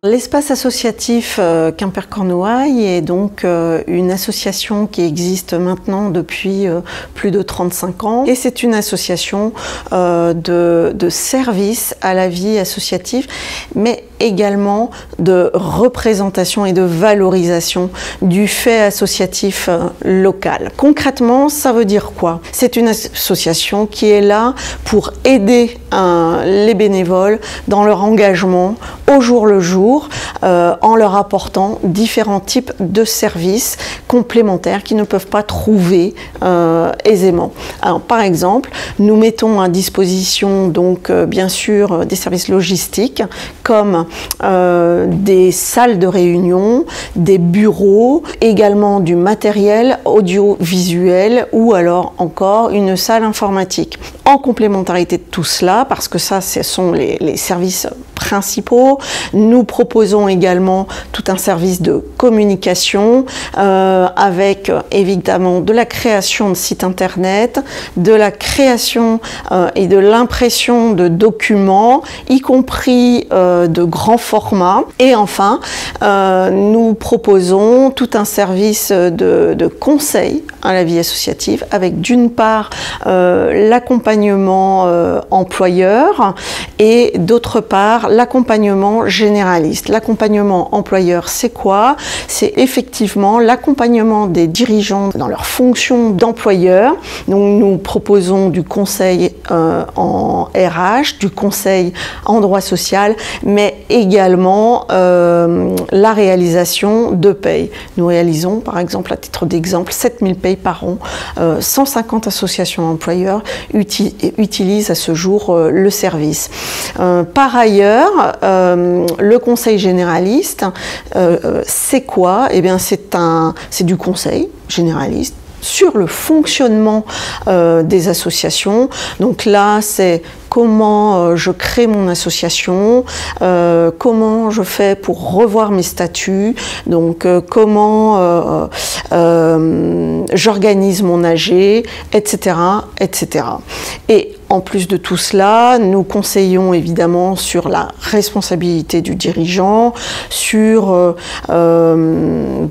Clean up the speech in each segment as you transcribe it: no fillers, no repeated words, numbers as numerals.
L'espace associatif Quimper-Cornouailles est donc une association qui existe maintenant depuis plus de 35 ans et c'est une association de service à la vie associative mais également de représentation et de valorisation du fait associatif local. Concrètement, ça veut dire quoi? C'est une association qui est là pour aider les bénévoles dans leur engagement au jour le jour en leur apportant différents types de services complémentaires qu'ils ne peuvent pas trouver aisément. Alors, par exemple, nous mettons à disposition donc bien sûr des services logistiques comme des salles de réunion, des bureaux, également du matériel audiovisuel ou alors encore une salle informatique. En complémentarité de tout cela, parce que ça ce sont les services principaux, nous proposons également tout un service de communication avec évidemment de la création de sites internet, de la création et de l'impression de documents, y compris de grands formats. Et enfin, nous proposons tout un service de conseil à la vie associative avec d'une part l'accompagnement employeur et d'autre part l'accompagnement généraliste. L'accompagnement employeur, c'est quoi? C'est effectivement l'accompagnement des dirigeants dans leur fonction d'employeur. Donc nous proposons du conseil en RH, du conseil en droit social, mais également la réalisation de payes. Nous réalisons par exemple, à titre d'exemple, 7000 payes par an. 150 associations employeurs utilisent à ce jour le service. Par ailleurs, le conseil généraliste, c'est quoi? Eh bien, c'est du conseil généraliste sur le fonctionnement des associations. Donc là, c'est comment je crée mon association, comment je fais pour revoir mes statuts, donc comment j'organise mon AG, etc., etc. Et en plus de tout cela, nous conseillons évidemment sur la responsabilité du dirigeant, sur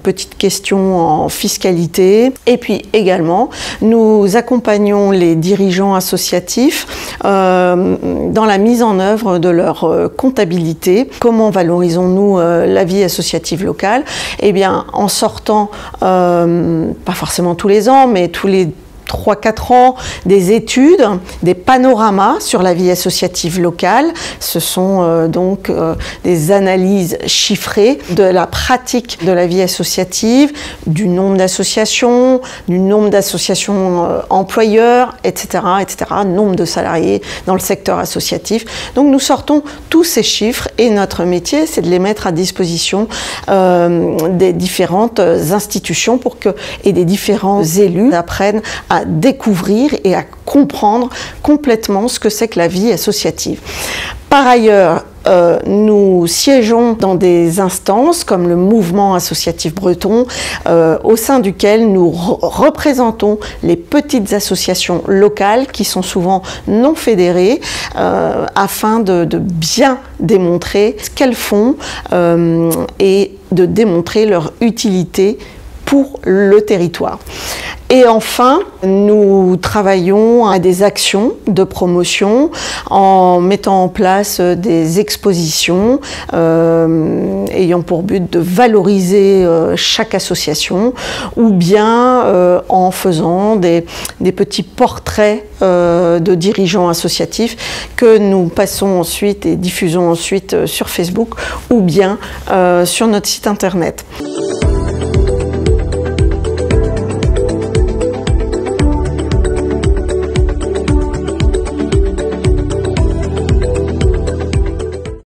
petites questions en fiscalité, et puis également nous accompagnons les dirigeants associatifs dans la mise en œuvre de leur comptabilité. Comment valorisons-nous la vie associative locale? Eh bien, en sortant, pas forcément tous les ans, mais tous les 3-4 ans, des études, des panoramas sur la vie associative locale. Ce sont donc des analyses chiffrées de la pratique de la vie associative, du nombre d'associations, employeurs, etc., etc., nombre de salariés dans le secteur associatif. Donc nous sortons tous ces chiffres et notre métier, c'est de les mettre à disposition des différentes institutions et des différents élus apprennent à découvrir et à comprendre complètement ce que c'est que la vie associative. Par ailleurs, nous siégeons dans des instances comme le mouvement associatif breton, au sein duquel nous représentons les petites associations locales qui sont souvent non fédérées, afin de bien démontrer ce qu'elles font et de démontrer leur utilité pour le territoire. Et enfin, nous travaillons à des actions de promotion en mettant en place des expositions ayant pour but de valoriser chaque association ou bien en faisant des petits portraits de dirigeants associatifs que nous passons ensuite et diffusons ensuite sur Facebook ou bien sur notre site internet.